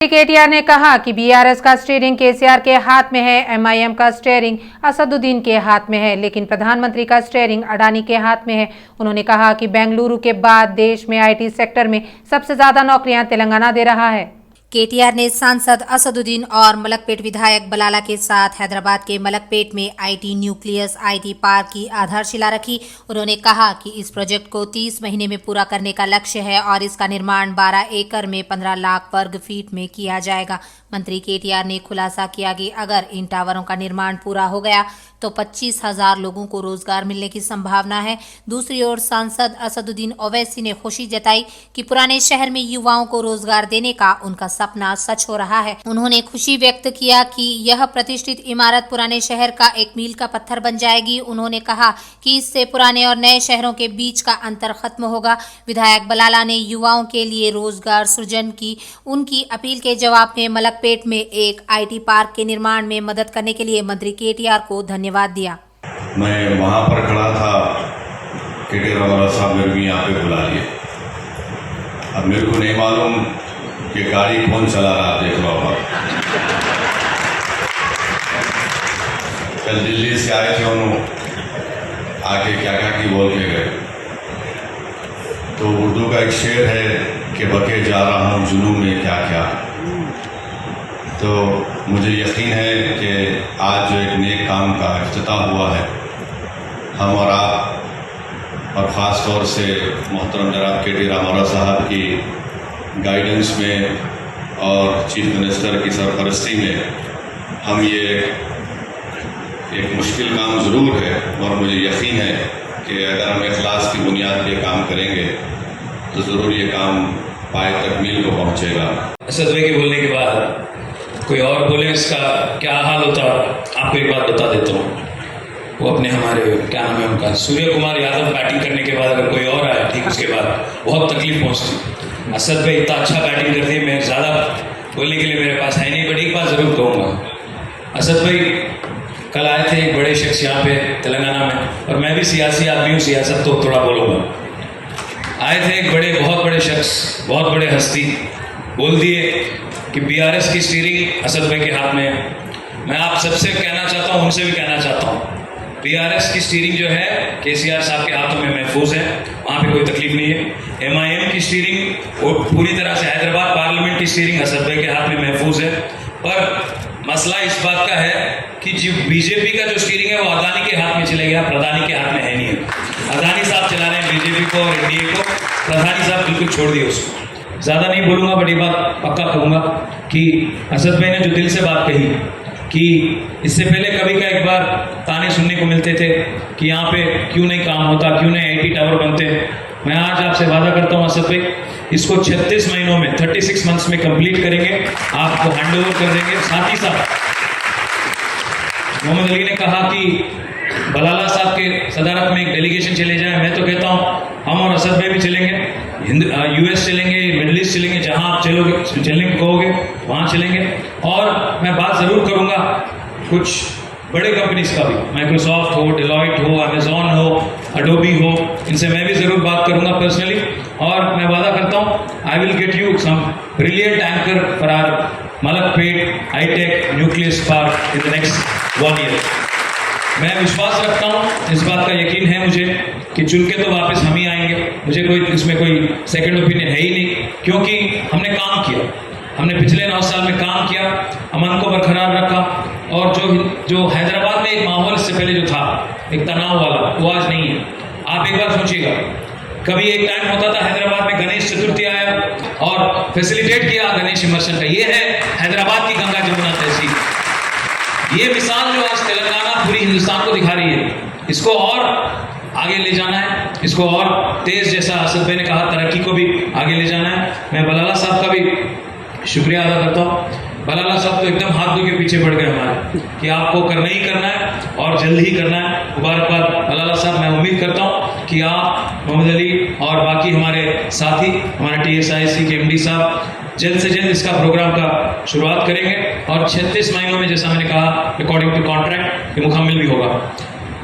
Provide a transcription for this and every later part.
KTR ने कहा कि बीआरएस का स्टीयरिंग केसीआर के हाथ में है, एमआईएम का स्टीयरिंग असदुद्दीन के हाथ में है, लेकिन प्रधानमंत्री का स्टीयरिंग अडानी के हाथ में है। उन्होंने कहा कि बेंगलुरु के बाद देश में आईटी सेक्टर में सबसे ज्यादा नौकरियां तेलंगाना दे रहा है। केटीआर ने सांसद असदुद्दीन और मलकपेट विधायक बलाला के साथ हैदराबाद के मलकपेट में आईटी न्यूक्लियस आईटी पार्क की आधारशिला रखी। उन्होंने कहा कि इस प्रोजेक्ट को 30 महीने में पूरा करने का लक्ष्य है और इसका निर्माण 12 एकड़ में 15 लाख वर्ग फीट में किया जाएगा। मंत्री केटीआर ने खुलासा किया कि अगर इन टावरों का निर्माण पूरा हो गया तो 25,000 लोगों को रोजगार मिलने की संभावना है। दूसरी ओर सांसद असदुद्दीन ओवैसी ने खुशी जताई कि पुराने शहर में युवाओं को रोजगार देने का उनका सपना सच हो रहा है। उन्होंने खुशी व्यक्त किया कि यह प्रतिष्ठित इमारत पुराने शहर का एक मील का पत्थर बन जाएगी। उन्होंने कहा कि इससे पुराने और नए शहरों के बीच का अंतर खत्म होगा। विधायक बलाला ने युवाओं के लिए रोजगार सृजन की उनकी अपील के जवाब में मलकपेट में एक आईटी पार्क के निर्माण में मदद करने के लिए मंत्री केटीआर को धन्यवाद दिया। मैं वहां पर खड़ा था, केटीआर साहब मेरे को यहाँ पे बुला लिए। अब मेरे को नहीं मालूम कि गाड़ी कौन चला रहा, देख लो। कल दिल्ली से आए थे, उन्होंने आके क्या क्या की बोल के गए। तो उर्दू का एक शेर है कि बके जा रहा हूँ जुनून में क्या क्या। तो मुझे यकीन है कि आज जो एक नेक काम का इफ्तिताह हुआ है, हम और आप और ख़ास तौर से मोहतरम जनाब के टी रामाराव साहब की गाइडेंस में और चीफ मिनिस्टर की सरपरस्ती में हम ये एक मुश्किल काम ज़रूर है, और मुझे यकीन है कि अगर हम इखलास की बुनियाद पे काम करेंगे तो ज़रूर ये काम पाए तकमील को पहुँचेगा। असद भाई के बोलने के बाद कोई और बोले इसका क्या हाल होता, आपको एक बात बता देता हूँ। वो अपने हमारे क्या नाम है उनका, सूर्य कुमार यादव बैटिंग करने के बाद अगर कोई और आया ठीक उसके बाद बहुत तकलीफ पहुँचती। असद भाई इतना अच्छा बैटिंग करते हैं, मैं ज़्यादा बोलने के लिए मेरे पास है नहीं, बट एक बात ज़रूर कहूँगा। असद भाई कल आए थे एक बड़े शख्स यहाँ पे तेलंगाना में, और मैं भी सियासी आदमी हूँ, सियासत तो थोड़ा बोलूँगा। आए थे एक बहुत बड़े शख्स, बहुत बड़े हस्ती, बोल दिए कि बीआरएस की स्टीयरिंग असद भाई के हाथ में है। मैं आप सबसे कहना चाहता हूँ, उनसे भी कहना चाहता हूँ, बीआरएस की स्टीयरिंग जो है केसीआर साहब के हाथों में महफूज है, वहाँ पे कोई तकलीफ नहीं है। एमआईएम की स्टीयरिंग वो पूरी तरह से हैदराबाद पार्लियामेंट की स्टीयरिंग असद भाई के हाथ में महफूज है। पर मसला इस बात का है कि जो बीजेपी का जो स्टीयरिंग है वो अदानी के हाथ में चलेगा, प्रधानी के हाथ में है नहीं है। अदानी साहब चला रहे हैं बीजेपी को और एनडीए को, प्रधानी साहब बिल्कुल छोड़ दिए उसको। ज़्यादा नहीं बोलूँगा, बट ये बात पक्का कहूँगा कि असद भाई ने जो दिल से बात कही कि इससे पहले कभी का एक बार ताने सुनने को मिलते थे कि यहाँ पे क्यों नहीं काम होता, क्यों नहीं आईटी टावर बनते। मैं आज आपसे वादा करता हूँ असद भाई, इसको 36 महीनों में 36 मंथ्स में कंप्लीट करेंगे, आपको हैंडओवर कर देंगे। साथ ही साथ मोहम्मद अली ने कहा कि बलाला साहब के सदारत में एक डेलीगेशन चले जाए। मैं तो कहता हूँ हम और असद भाई भी चलेंगे, यूएस चलेंगे, मिडिल ईस्ट चलेंगे, जहाँ आप चलने कहोगे वहाँ चलेंगे। और मैं बात ज़रूर करूँगा कुछ बड़े कंपनीज का भी, माइक्रोसॉफ्ट हो, डेलॉयट हो, अमेजॉन हो, अडोबी हो, इनसे मैं भी ज़रूर बात करूँगा पर्सनली। और मैं वादा करता हूँ I will get you some brilliant anchor for our Malakpet hitech nucleus park in the next 1 year. मैं विश्वास रखता हूँ, इस बात का यकीन है मुझे कि चुन के तो वापस हम ही आएंगे। मुझे कोई इसमें कोई सेकंड ओपिनियन है ही नहीं, क्योंकि हमने काम किया, हमने पिछले 9 साल में काम किया, अमन को बरकरार रखा। और जो हैदराबाद में एक माहौल इससे पहले जो था एक तनाव वाला, वो आज नहीं है। आप एक बार सोचिएगा, कभी एक टाइम होता था हैदराबाद में गणेश चतुर्थी आया और फैसिलिटेट किया गणेश इमर्शन का। ये है हैदराबाद की गंगा जमुना तहसील। ये मिसाल जो आज तेलंगाना पूरी हिंदुस्तान को दिखा रही है, इसको और आगे ले जाना है, इसको और तेज, जैसा असद भाई ने कहा, तरक्की को भी आगे ले जाना है। मैं बलाला साहब का भी शुक्रिया अदा करता हूँ। बलाला साहब तो एकदम हाथ धो के पीछे पड़ गए हमारे कि आपको करना ही करना है और जल्द ही करना है। मुबारकबाद बलाला साहब। मैं उम्मीद करता हूँ कि आप, मोहम्मद अली और बाकी हमारे साथी, हमारे TSIC के MD साहब जल्द से जल्द इसका प्रोग्राम का शुरुआत करेंगे और 36 महीनों में, जैसा मैंने कहा, अकॉर्डिंग टू कॉन्ट्रैक्ट, ये मुकम्मल भी होगा।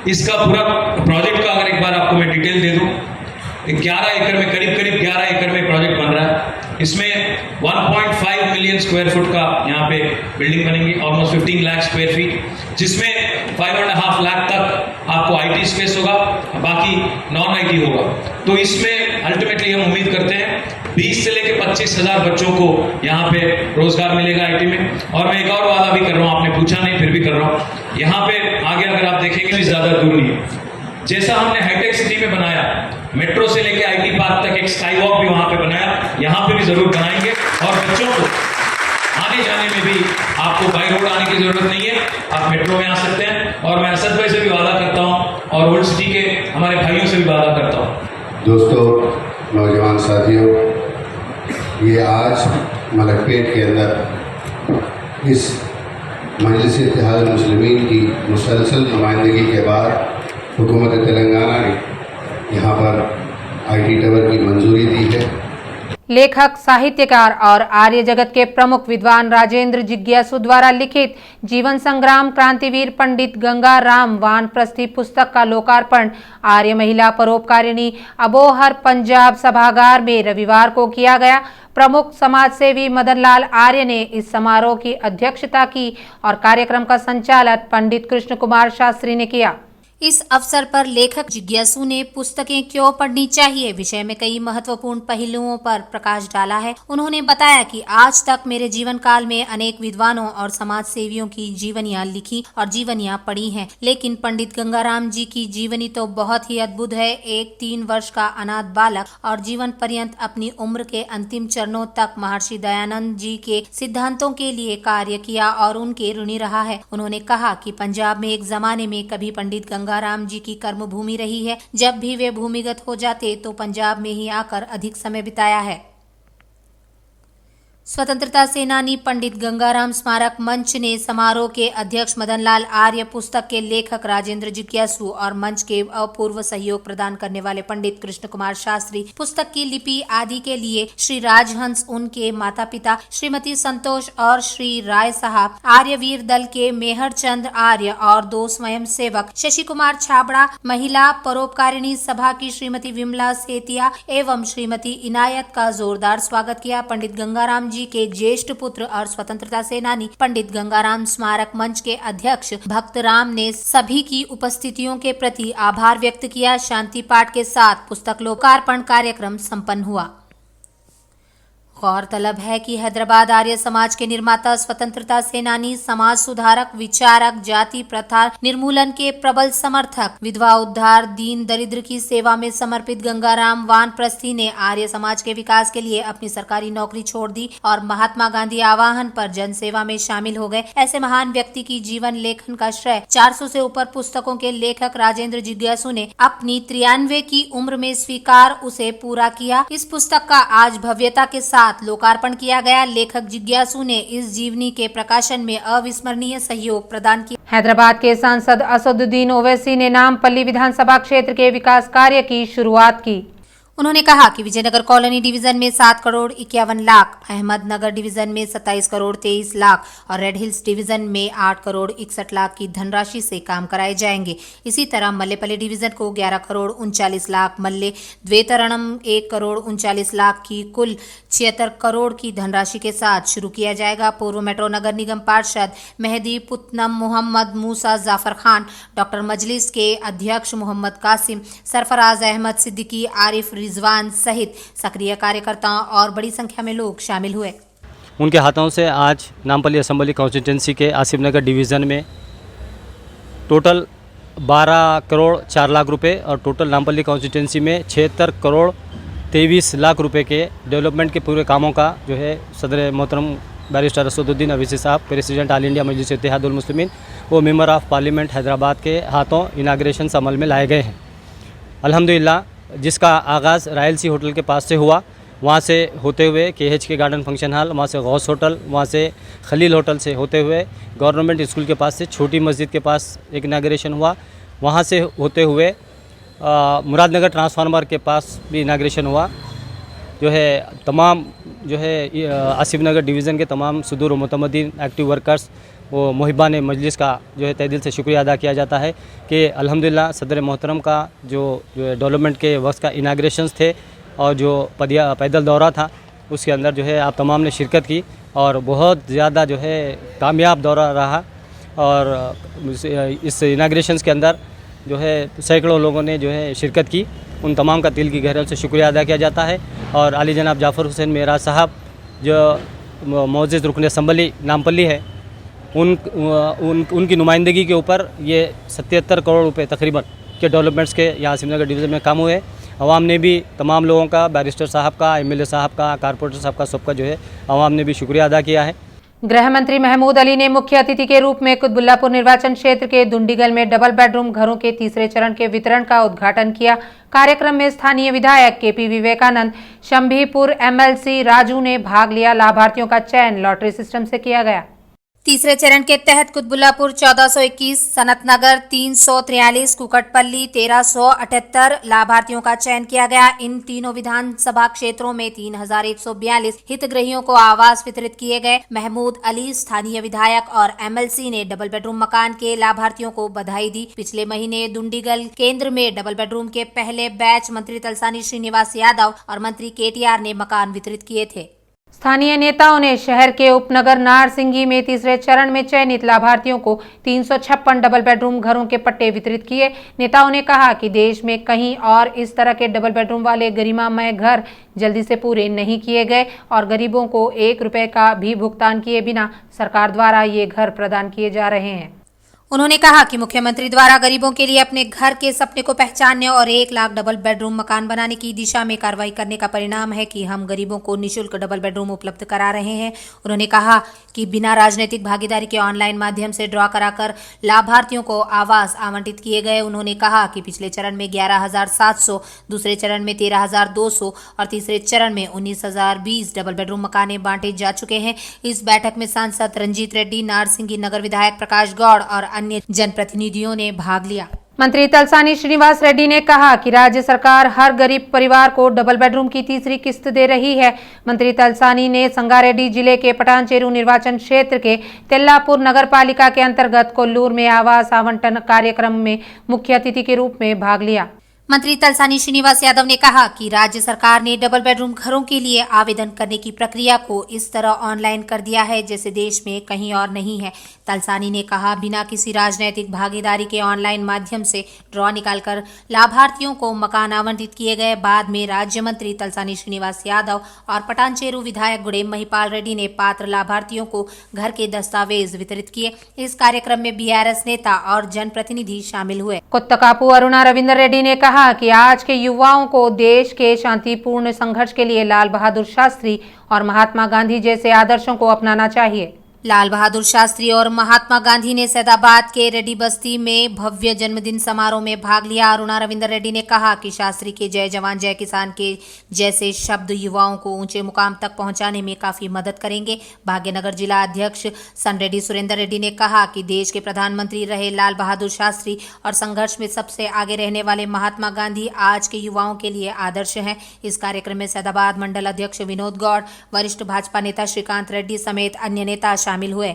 इसका पूरा प्रोजेक्ट का अगर एक बार आपको मैं डिटेल दे दूँ, 11 एकड़ में, करीब 11 एकड़ में प्रोजेक्ट बन रहा है। इसमें 1.5 मिलियन स्क्वायर फुट का यहाँ पे बिल्डिंग बनेगी, ऑलमोस्ट 15 लाख स्क्वायर फीट, जिसमें 5.5 लाख तक आपको आईटी स्पेस होगा, बाकी नॉन आईटी होगा। तो इसमें अल्टीमेटली हम उम्मीद करते हैं 20 से लेकर 25,000 बच्चों को यहाँ पे रोजगार मिलेगा आईटी में। और मैं एक और वादा भी कर रहा हूँ, आपने पूछा नहीं फिर भी कर रहा हूँ, यहाँ पे आगे अगर आप देखेंगे ज्यादा दूर नहीं है, जैसा हमने हाईटेक सिटी में बनाया, मेट्रो से लेके आईटी पार्क तक एक स्काई वॉक भी वहां पे बनाया, यहाँ पे भी जरूर बनाएंगे। और बच्चों को आने जाने में भी आपको बाई रोड आने की जरूरत नहीं है, आप मेट्रो में आ सकते हैं। और मैं असद भाई से भी वादा करता हूँ और ओल्ड सिटी के हमारे भाइयों से भी वादा करता हूँ। दोस्तों, नौजवान साथियों, ये आज मलकपेट के अंदर इस मजलिस इत्तेहाद मुस्लिमीन की मुसलसल नुमाइंदगी के बाद हुकूमत तेलंगाना ने यहाँ पर आईटी टावर की मंजूरी दी है। लेखक, साहित्यकार और आर्य जगत के प्रमुख विद्वान राजेंद्र जिज्ञासु द्वारा लिखित जीवन संग्राम क्रांतिवीर पंडित गंगाराम वानप्रस्थी पुस्तक का लोकार्पण आर्य महिला परोपकारिणी अबोहर पंजाब सभागार में रविवार को किया गया। प्रमुख समाजसेवी मदन लाल आर्य ने इस समारोह की अध्यक्षता की और कार्यक्रम का संचालन पंडित कृष्ण कुमार शास्त्री ने किया। इस अवसर पर लेखक जिज्ञासु ने पुस्तकें क्यों पढ़नी चाहिए विषय में कई महत्वपूर्ण पहलुओं पर प्रकाश डाला है। उन्होंने बताया कि आज तक मेरे जीवन काल में अनेक विद्वानों और समाज सेवियों की जीवनियां लिखी और जीवनियां पढ़ी हैं, लेकिन पंडित गंगाराम जी की जीवनी तो बहुत ही अद्भुत है। एक 3 वर्ष का अनाथ बालक और जीवन पर्यंत अपनी उम्र के अंतिम चरणों तक महर्षि दयानंद जी के सिद्धांतों के लिए कार्य किया और उनके ऋणी रहा है। उन्होंने कहा कि पंजाब में एक जमाने में कभी पंडित गंगाराम जी की कर्मभूमि रही है। जब भी वे भूमिगत हो जाते तो पंजाब में ही आकर अधिक समय बिताया है। स्वतंत्रता सेनानी पंडित गंगाराम स्मारक मंच ने समारोह के अध्यक्ष मदन लाल आर्य, पुस्तक के लेखक राजेंद्र जिज्ञासु और मंच के अपूर्व सहयोग प्रदान करने वाले पंडित कृष्ण कुमार शास्त्री, पुस्तक की लिपि आदि के लिए श्री राजहंस, उनके माता पिता श्रीमती संतोष और श्री राय साहब, आर्यवीर दल के मेहर चंद आर्य और 2 स्वयं सेवक शशि कुमार छाबड़ा, महिला परोपकारिणी सभा की श्रीमती विमला सेतिया एवं श्रीमती इनायत का जोरदार स्वागत किया। पंडित गंगाराम जी के ज्येष्ठ पुत्र और स्वतंत्रता सेनानी पंडित गंगाराम स्मारक मंच के अध्यक्ष भक्त राम ने सभी की उपस्थितियों के प्रति आभार व्यक्त किया। शांति पाठ के साथ पुस्तक लोकार्पण कार्यक्रम संपन्न हुआ। गौरतलब है कि हैदराबाद आर्य समाज के निर्माता, स्वतंत्रता सेनानी, समाज सुधारक, विचारक, जाति प्रथा निर्मूलन के प्रबल समर्थक, विधवा उद्धार, दीन दरिद्र की सेवा में समर्पित गंगाराम वानप्रस्थी ने आर्य समाज के विकास के लिए अपनी सरकारी नौकरी छोड़ दी और महात्मा गांधी आह्वान पर जन सेवा में शामिल हो गए। ऐसे महान व्यक्ति की जीवन लेखन का श्रेय 400 से ऊपर पुस्तकों के लेखक राजेंद्र जिज्ञासु ने अपनी 93 की उम्र में स्वीकार उसे पूरा किया। इस पुस्तक का आज भव्यता के साथ लोकार्पण किया गया। लेखक जिज्ञासु ने इस जीवनी के प्रकाशन में अविस्मरणीय सहयोग प्रदान किया। हैदराबाद के सांसद असदुद्दीन ओवैसी ने नामपल्ली विधानसभा क्षेत्र के विकास कार्य की शुरुआत की। उन्होंने कहा कि विजयनगर कॉलोनी डिवीजन में 7 करोड़ 51 लाख, अहमदनगर डिवीजन में 27 करोड़ 23 लाख और रेड हिल्स डिवीजन में 8 करोड़ 61 लाख की धनराशि से काम कराए जाएंगे। इसी तरह मल्लेपल्ली डिवीजन को 11 करोड़ 39 लाख, मल्ले द्वेतरणम 1 करोड़ 39 लाख की कुल 76 करोड़ की धनराशि के साथ शुरू किया जाएगा। पूर्व मेट्रो नगर निगम पार्षद मेहदी पुतनम, मोहम्मद मूसा जाफर खान, डॉक्टर मजलिस के अध्यक्ष मोहम्मद कासिम, सरफराज अहमद सिद्दीकी, आरिफ रिजवान सहित सक्रिय कार्यकर्ताओं और बड़ी संख्या में लोग शामिल हुए। उनके हाथों से आज नामपल्ली असेंबली कॉन्स्टिट्यूंसी के आसिफ नगर डिवीज़न में टोटल 12 करोड़ 4 लाख रुपए और टोटल नामपल्ली कॉन्स्टिट्यूंसी में 76 करोड़ 23 लाख रुपए के डेवलपमेंट के पूरे कामों का जो है सदर मोहतरम बैरिस्टर असदुद्दीन ओवैसी साहब, प्रेसिडेंट ऑल इंडिया मजलिस इत्तेहादुल मुस्लिमीन वो मेंबर ऑफ पार्लियामेंट हैदराबाद के हाथों इनाग्रेशन अमल में लाए गए हैं। अल्हम्दुलिल्लाह, जिसका आगाज़ रायल सी होटल के पास से हुआ, वहाँ से होते हुए KH के गार्डन फंक्शन हॉल, वहाँ से गौस होटल, वहाँ से खलील होटल से होते हुए गवर्नमेंट स्कूल के पास से छोटी मस्जिद के पास एक इनाग्रेशन हुआ, वहाँ से होते हुए मुरादनगर ट्रांसफार्मर के पास भी इनाग्रेशन हुआ। जो है तमाम जो है आसिफ नगर डिवीज़न के तमाम सुदूर व मुतमद्दीन एक्टिव वर्कर्स वो मुहिबान मजलिस का जो है तहे दिल से शुक्रिया अदा किया जाता है कि अल्हम्दुलिल्लाह सदर मोहतरम का जो डेवलपमेंट के वक्त का इनाग्रेशंस थे और जो पैदल दौरा था उसके अंदर जो है आप तमाम ने शिरकत की और बहुत ज़्यादा जो है कामयाब दौरा रहा। और इस इनाग्रेशंस के अंदर जो है सैकड़ों लोगों ने जो है शिरकत की। उन तमाम का दिल की गहराई से शुक्रिया अदा किया जाता है। और आली जनाब जाफ़र हुसैन मेहराज साहब जो मोअज़्ज़िज़ रुकन असम्बली नामपल्ली है, उनकी नुमाइंदगी के ऊपर ये 77 करोड़ रुपए तकरीबन के डेवलपमेंट्स के यहाँ आसिम डिवीज़न में काम हुए। अवाम ने भी तमाम लोगों का, बैरिस्टर साहब का, एमएलए साहब का, कारपोरेटर साहब का, सबका जो है अवाम ने भी शुक्रिया अदा किया है। गृह मंत्री महमूद अली ने मुख्य अतिथि के रूप में कुतबुल्लापुर निर्वाचन क्षेत्र के दुंडीगल में डबल बेडरूम घरों के तीसरे चरण के वितरण का उद्घाटन किया। कार्यक्रम में स्थानीय विधायक केपी विवेकानंद, शंभीपुर एमएलसी राजू ने भाग लिया। लाभार्थियों का चयन लॉटरी सिस्टम से किया गया। तीसरे चरण के तहत कुतबुल्लापुर 1421, सनत नगर 343, कुकटपल्ली 1378 लाभार्थियों का चयन किया गया। इन तीनों विधानसभा क्षेत्रों में 3142 हितग्राहियों को आवास वितरित किए गए। महमूद अली, स्थानीय विधायक और एमएलसी ने डबल बेडरूम मकान के लाभार्थियों को बधाई दी। पिछले महीने दुंडीगल केंद्र में डबल बेडरूम के पहले बैच मंत्री तलसानी श्रीनिवास यादव और मंत्री केटीआर ने मकान वितरित किए थे। स्थानीय नेताओं ने शहर के उपनगर नारसिंगी में तीसरे चरण में चयनित लाभार्थियों को 356 डबल बेडरूम घरों के पट्टे वितरित किए। नेताओं ने कहा कि देश में कहीं और इस तरह के डबल बेडरूम वाले गरिमामय घर जल्दी से पूरे नहीं किए गए और गरीबों को 1 रुपए का भी भुगतान किए बिना सरकार द्वारा ये घर प्रदान किए जा रहे हैं। उन्होंने कहा कि मुख्यमंत्री द्वारा गरीबों के लिए अपने घर के सपने को पहचानने और 1 लाख डबल बेडरूम मकान बनाने की दिशा में कार्रवाई करने का परिणाम है कि हम गरीबों को निःशुल्क डबल बेडरूम उपलब्ध करा रहे हैं। उन्होंने कहा कि बिना राजनीतिक भागीदारी के ऑनलाइन माध्यम से ड्रॉ कराकर लाभार्थियों को आवास आवंटित किए गए। उन्होंने कहा कि पिछले चरण में 11,700, दूसरे चरण में 13,200 और तीसरे चरण में 19,020 डबल बेडरूम मकाने बांटे जा चुके हैं। इस बैठक में सांसद रंजीत रेड्डी, नारसिंगी नगर विधायक प्रकाश गौड़ और अन्य जनप्रतिनिधियों ने भाग लिया। मंत्री तलसानी श्रीनिवास रेड्डी ने कहा कि राज्य सरकार हर गरीब परिवार को डबल बेडरूम की तीसरी किस्त दे रही है। मंत्री तलसानी ने संगारेड्डी जिले के पटानचेरू निर्वाचन क्षेत्र के तेल्लापुर नगर पालिका के अंतर्गत कोल्लूर में आवास आवंटन कार्यक्रम में मुख्य अतिथि के रूप में भाग लिया। मंत्री तलसानी श्रीनिवास यादव ने कहा कि राज्य सरकार ने डबल बेडरूम घरों के लिए आवेदन करने की प्रक्रिया को इस तरह ऑनलाइन कर दिया है जैसे देश में कहीं और नहीं है। तलसानी ने कहा बिना किसी राजनीतिक भागीदारी के ऑनलाइन माध्यम से ड्रॉ निकालकर लाभार्थियों को मकान आवंटित किए गए। बाद में राज्य मंत्री तलसानी श्रीनिवास यादव और पटानचेरू विधायक गुडेम महिपाल रेड्डी ने पात्र लाभार्थियों को घर के दस्तावेज वितरित किए। इस कार्यक्रम में बीआरएस नेता और जनप्रतिनिधि शामिल हुए। कोत्तकापू अरुणा रविंदर रेड्डी ने कहा कि आज के युवाओं को देश के शांतिपूर्ण संघर्ष के लिए लाल बहादुर शास्त्री और महात्मा गांधी जैसे आदर्शों को अपनाना चाहिए। लाल बहादुर शास्त्री और महात्मा गांधी ने सैदाबाद के रेड्डी बस्ती में भव्य जन्मदिन समारोह में भाग लिया। अरुणा रविंदर रेड्डी ने कहा कि शास्त्री के जय जवान जय किसान के जैसे शब्द युवाओं को ऊंचे मुकाम तक पहुंचाने में काफी मदद करेंगे। भाग्यनगर जिला अध्यक्ष सन रेड्डी सुरेंद्र रेड्डी ने कहा कि देश के प्रधानमंत्री रहे लाल बहादुर शास्त्री और संघर्ष में सबसे आगे रहने वाले महात्मा गांधी आज के युवाओं के लिए आदर्श हैं। इस कार्यक्रम में सैदाबाद मंडल अध्यक्ष विनोद गौड़, वरिष्ठ भाजपा नेता श्रीकांत रेड्डी समेत अन्य नेता शामिल हुए।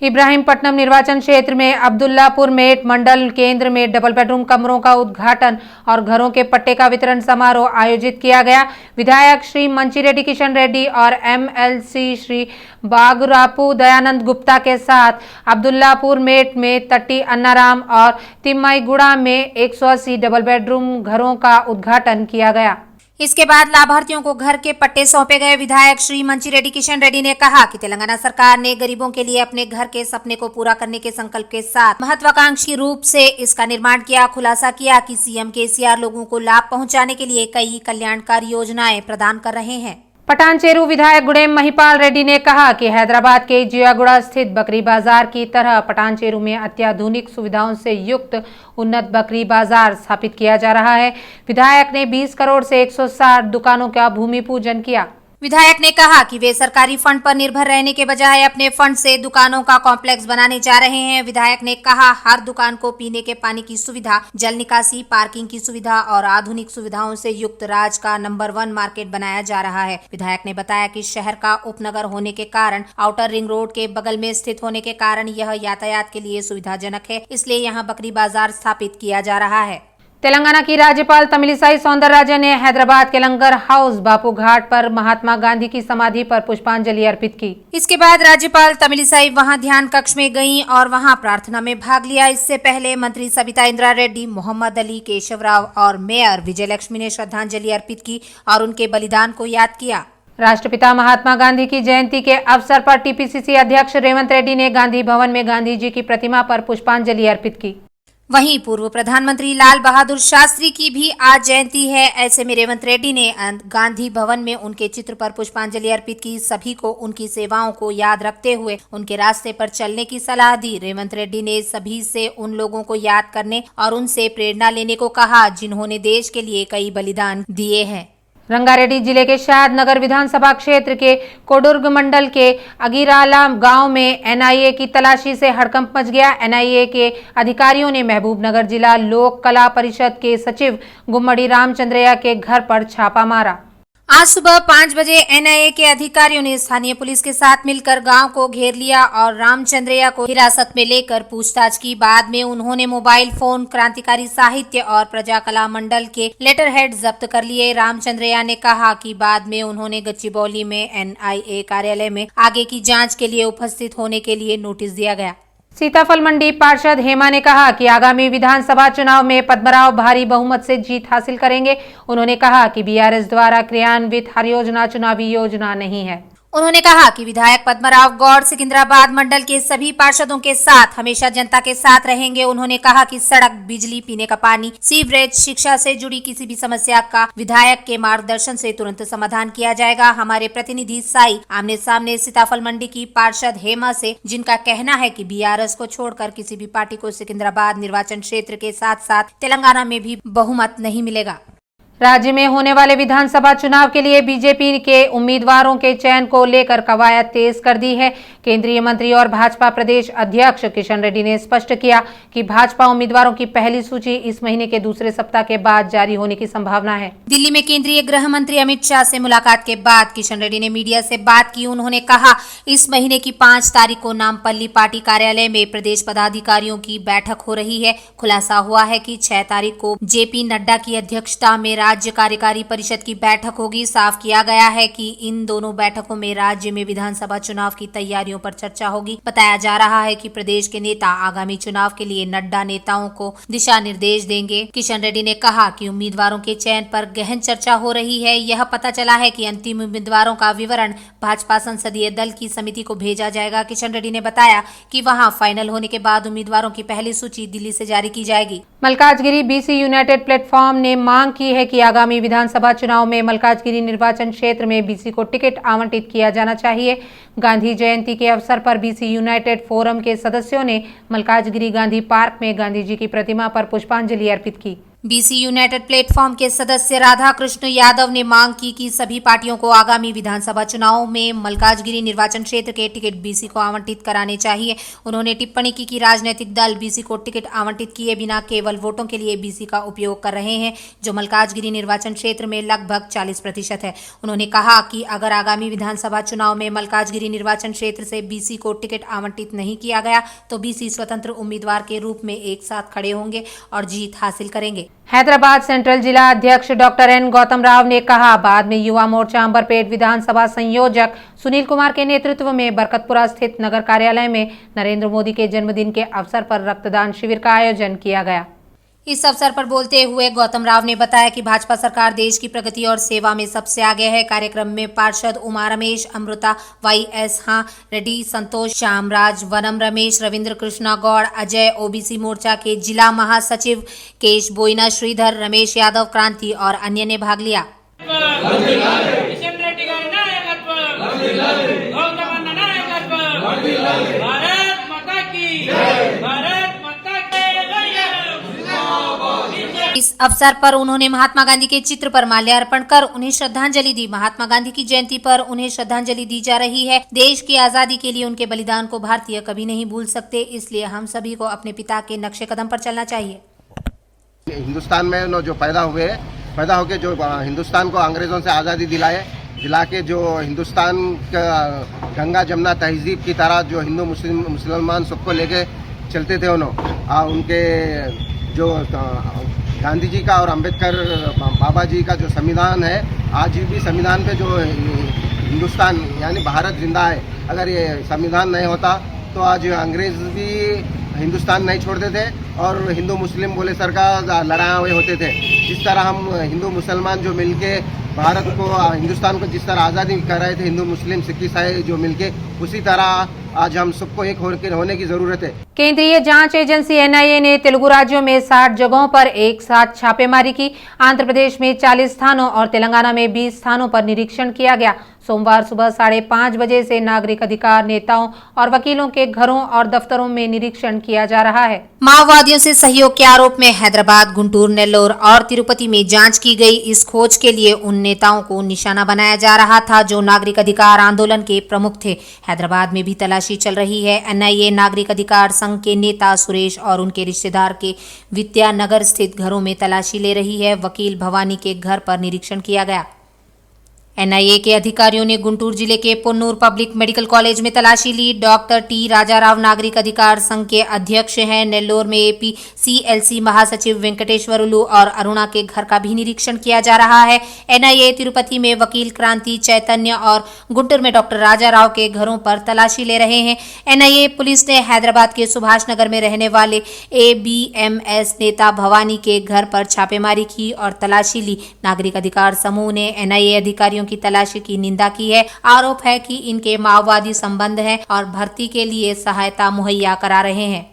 इब्राहिमपट्टनम निर्वाचन क्षेत्र में अब्दुल्लापुर मेट मंडल केंद्र में डबल बेडरूम कमरों का उद्घाटन और घरों के पट्टे का वितरण समारोह आयोजित किया गया। विधायक श्री मंचिरेड्डी किशन रेड्डी और एमएलसी श्री बागुरापू दयानंद गुप्ता के साथ अब्दुल्लापुर मेट में तट्टी अन्नाराम और तिम्माईगुड़ा में 180 डबल बेडरूम घरों का उद्घाटन किया गया। इसके बाद लाभार्थियों को घर के पट्टे सौंपे गए। विधायक श्री मंचिरेड्डी किशन रेड्डी ने कहा कि तेलंगाना सरकार ने गरीबों के लिए अपने घर के सपने को पूरा करने के संकल्प के साथ महत्वाकांक्षी रूप से इसका निर्माण किया। खुलासा किया कि सीएम केसीआर लोगों को लाभ पहुंचाने के लिए कई कल्याणकारी योजनाएं प्रदान कर रहे हैं। पटानचेरू विधायक गुडेम महिपाल रेड्डी ने कहा कि हैदराबाद के जियागुड़ा स्थित बकरी बाजार की तरह पटानचेरू में अत्याधुनिक सुविधाओं से युक्त उन्नत बकरी बाजार स्थापित किया जा रहा है। विधायक ने 20 करोड़ से 160 दुकानों का भूमि पूजन किया। विधायक ने कहा कि वे सरकारी फंड पर निर्भर रहने के बजाय अपने फंड से दुकानों का कॉम्प्लेक्स बनाने जा रहे हैं। विधायक ने कहा हर दुकान को पीने के पानी की सुविधा, जल निकासी, पार्किंग की सुविधा और आधुनिक सुविधाओं से युक्त राज्य का नंबर 1 मार्केट बनाया जा रहा है। विधायक ने बताया कि शहर का उपनगर होने के कारण आउटर रिंग रोड के बगल में स्थित होने के कारण यह यातायात के लिए सुविधाजनक है, इसलिए यहाँ बकरी बाजार स्थापित किया जा रहा है। तेलंगाना की राज्यपाल तमिलिसाई सौंदरराजन ने हैदराबाद के लंगर हाउस बापू घाट पर महात्मा गांधी की समाधि पर पुष्पांजलि अर्पित की। इसके बाद राज्यपाल तमिलिसाई वहां ध्यान कक्ष में गईं और वहां प्रार्थना में भाग लिया। इससे पहले मंत्री सविता इंद्रा रेड्डी, मोहम्मद अली, केशव राव और मेयर विजय लक्ष्मी ने श्रद्धांजलि अर्पित की और उनके बलिदान को याद किया। राष्ट्रपिता महात्मा गांधी की जयंती के अवसर पर टीपीसीसी अध्यक्ष रेवंत रेड्डी ने गांधी भवन में गांधी जी की प्रतिमा पर पुष्पांजलि अर्पित की। वहीं पूर्व प्रधानमंत्री लाल बहादुर शास्त्री की भी आज जयंती है। ऐसे में रेवंत रेड्डी ने गांधी भवन में उनके चित्र पर पुष्पांजलि अर्पित की। सभी को उनकी सेवाओं को याद रखते हुए उनके रास्ते पर चलने की सलाह दी। रेवंत रेड्डी ने सभी से उन लोगों को याद करने और उनसे प्रेरणा लेने को कहा जिन्होंने देश के लिए कई बलिदान दिए हैं। रंगारेड्डी जिले के शाद नगर विधानसभा क्षेत्र के कोडुर्ग मंडल के अगिराला गांव में एनआईए की तलाशी से हड़कंप मच गया। एनआईए के अधिकारियों ने महबूबनगर जिला लोक कला परिषद के सचिव गुम्मड़ी रामचंद्रया के घर पर छापा मारा। आज सुबह 5 बजे एनआईए के अधिकारियों ने स्थानीय पुलिस के साथ मिलकर गांव को घेर लिया और रामचंद्रया को हिरासत में लेकर पूछताछ की। बाद में उन्होंने मोबाइल फोन, क्रांतिकारी साहित्य और प्रजा कला मंडल के लेटर हेड जब्त कर लिए। रामचंद्रया ने कहा कि बाद में उन्होंने गच्चीबौली में एनआईए कार्यालय में आगे की जांच के लिए उपस्थित होने के लिए नोटिस दिया गया। सीताफल मंडी पार्षद हेमा ने कहा कि आगामी विधानसभा चुनाव में पद्मराव भारी बहुमत से जीत हासिल करेंगे। उन्होंने कहा कि बीआरएस द्वारा क्रियान्वित हर योजना चुनावी योजना नहीं है। उन्होंने कहा कि विधायक पद्मराव गौड़ सिकंदराबाद मंडल के सभी पार्षदों के साथ हमेशा जनता के साथ रहेंगे। उन्होंने कहा कि सड़क, बिजली, पीने का पानी, सीवरेज, शिक्षा से जुड़ी किसी भी समस्या का विधायक के मार्गदर्शन से तुरंत समाधान किया जाएगा। हमारे प्रतिनिधि साई आमने सामने सीताफल मंडी की पार्षद हेमा से, जिनका कहना है कि बीआरएस को छोड़कर किसी भी पार्टी को सिकंदराबाद निर्वाचन क्षेत्र के साथ साथ तेलंगाना में भी बहुमत नहीं मिलेगा। राज्य में होने वाले विधानसभा चुनाव के लिए बीजेपी के उम्मीदवारों के चयन को लेकर कवायद तेज कर दी है। केंद्रीय मंत्री और भाजपा प्रदेश अध्यक्ष किशन रेड्डी ने स्पष्ट किया कि भाजपा उम्मीदवारों की पहली सूची इस महीने के दूसरे सप्ताह के बाद जारी होने की संभावना है। दिल्ली में केंद्रीय गृह मंत्री अमित शाह से मुलाकात के बाद किशन रेड्डी ने मीडिया से बात की। उन्होंने कहा इस महीने की 5 तारीख को नामपल्ली पार्टी कार्यालय में प्रदेश पदाधिकारियों की बैठक हो रही है। खुलासा हुआ है कि 6 तारीख को जेपी नड्डा की अध्यक्षता में राज्य कार्यकारी परिषद की बैठक होगी। साफ किया गया है कि इन दोनों बैठकों में राज्य में विधानसभा चुनाव की तैयारियों पर चर्चा होगी। बताया जा रहा है कि प्रदेश के नेता आगामी चुनाव के लिए नड्डा नेताओं को दिशा निर्देश देंगे। किशन रेड्डी ने कहा कि उम्मीदवारों के चयन पर गहन चर्चा हो रही है। यह पता चला है कि अंतिम उम्मीदवारों का विवरण भाजपा संसदीय दल की समिति को भेजा जाएगा। किशन रेड्डी ने बताया कि वहां फाइनल होने के बाद उम्मीदवारों की पहली सूची दिल्ली से जारी की जाएगी। मलकाजगिरी बीसी यूनाइटेड प्लेटफॉर्म ने मांग की है कि आगामी विधानसभा चुनाव में मलकाजगिरी निर्वाचन क्षेत्र में बीसी को टिकट आवंटित किया जाना चाहिए। गांधी जयंती के अवसर पर बीसी यूनाइटेड फोरम के सदस्यों ने मलकाजगिरी गांधी पार्क में गांधी जी की प्रतिमा पर पुष्पांजलि अर्पित की। बीसी यूनाइटेड प्लेटफॉर्म के सदस्य राधा कृष्ण यादव ने मांग की कि सभी पार्टियों को आगामी विधानसभा चुनाव में मलकाजगिरी निर्वाचन क्षेत्र के टिकट बीसी को आवंटित कराने चाहिए। उन्होंने टिप्पणी की कि राजनीतिक दल बीसी को टिकट आवंटित किए बिना केवल वोटों के लिए बीसी का उपयोग कर रहे हैं, जो मलकाजगिरी निर्वाचन क्षेत्र में लगभग 40% है। उन्होंने कहा कि अगर आगामी विधानसभा चुनाव में मलकाजगिरी निर्वाचन क्षेत्र से बीसी को टिकट आवंटित नहीं किया गया तो बीसी स्वतंत्र उम्मीदवार के रूप में एक साथ खड़े होंगे और जीत हासिल करेंगे। हैदराबाद सेंट्रल जिला अध्यक्ष डॉक्टर एन गौतम राव ने कहा, बाद में युवा मोर्चा अंबरपेट विधानसभा संयोजक सुनील कुमार के नेतृत्व में बरकतपुरा स्थित नगर कार्यालय में नरेंद्र मोदी के जन्मदिन के अवसर पर रक्तदान शिविर का आयोजन किया गया। इस अवसर पर बोलते हुए गौतम राव ने बताया कि भाजपा सरकार देश की प्रगति और सेवा में सबसे आगे है। कार्यक्रम में पार्षद उमा रमेश, अमृता, YS रेड्डी, संतोष, श्यामराज, वनम रमेश, रविंद्र कृष्णा गौड़, अजय, ओबीसी मोर्चा के जिला महासचिव केश बोइना, श्रीधर, रमेश यादव, क्रांति और अन्य ने भाग लिया। इस अवसर पर उन्होंने महात्मा गांधी के चित्र पर माल्यार्पण कर उन्हें श्रद्धांजलि दी। महात्मा गांधी की जयंती पर उन्हें श्रद्धांजलि दी जा रही है। देश की आजादी के लिए उनके बलिदान को भारतीय कभी नहीं भूल सकते, इसलिए हम सभी को अपने पिता के नक्शे कदम पर चलना चाहिए। हिंदुस्तान में जो पैदा होके जो हिंदुस्तान को अंग्रेजों से आज़ादी दिला के जो हिंदुस्तान का गंगा जमुना तहजीब की तरह जो हिंदू मुसलमान सबको लेके चलते थे, उनके जो गांधी जी का और अंबेडकर बाबा जी का जो संविधान है, आज भी संविधान पे जो हिंदुस्तान यानी भारत जिंदा है। अगर ये संविधान नहीं होता तो आज अंग्रेज भी हिंदुस्तान नहीं छोड़ते थे और हिंदू मुस्लिम बोले सर का लड़ाई हुए होते थे। जिस तरह हम हिंदू मुसलमान जो मिलके भारत को, हिंदुस्तान को जिस तरह आज़ादी कर रहे थे, हिंदू मुस्लिम सिख ईसाई जो मिलके, उसी तरह आज हम सबको एक होने की जरूरत है। केंद्रीय जांच एजेंसी एनआईए ने तेलुगु राज्यों में 60 जगहों पर एक साथ छापेमारी की। आंध्र प्रदेश में 40 स्थानों और तेलंगाना में 20 स्थानों पर निरीक्षण किया गया। सोमवार सुबह 5:30 बजे से नागरिक अधिकार नेताओं और वकीलों के घरों और दफ्तरों में निरीक्षण किया जा रहा है। माओवादियों से सहयोग के आरोप में हैदराबाद, गुंटूर, नेल्लोर और तिरुपति में जांच की गई। इस खोज के लिए उन नेताओं को निशाना बनाया जा रहा था जो नागरिक अधिकार आंदोलन के प्रमुख थे। हैदराबाद में भी तलाशी चल रही है। एनआईए नागरिक अधिकार संघ के नेता सुरेश और उनके रिश्तेदार के विद्यानगर स्थित घरों में तलाशी ले रही है। वकील भवानी के घर पर निरीक्षण किया गया। एनआईए के अधिकारियों ने गुंटूर जिले के पोन्नूर पब्लिक मेडिकल कॉलेज में तलाशी ली। डॉक्टर टी राजाराव नागरिक अधिकार संघ के अध्यक्ष हैं। नेल्लोर में एपी सीएलसी महासचिव वेंकटेश्वरुलु और अरुणा के घर का भी निरीक्षण किया जा रहा है। एनआईए तिरुपति में वकील क्रांति चैतन्य और गुंटूर में डॉक्टर राजाराव के घरों पर तलाशी ले रहे हैं। एनआईए पुलिस ने हैदराबाद के सुभाष नगर में रहने वाले एबीएमएस नेता भवानी के घर पर छापेमारी की और तलाशी ली। नागरिक अधिकार समूह ने एनआईए अधिकारियों की तलाशी की निंदा की है। आरोप है कि इनके माओवादी संबंध हैं और भर्ती के लिए सहायता मुहैया करा रहे हैं।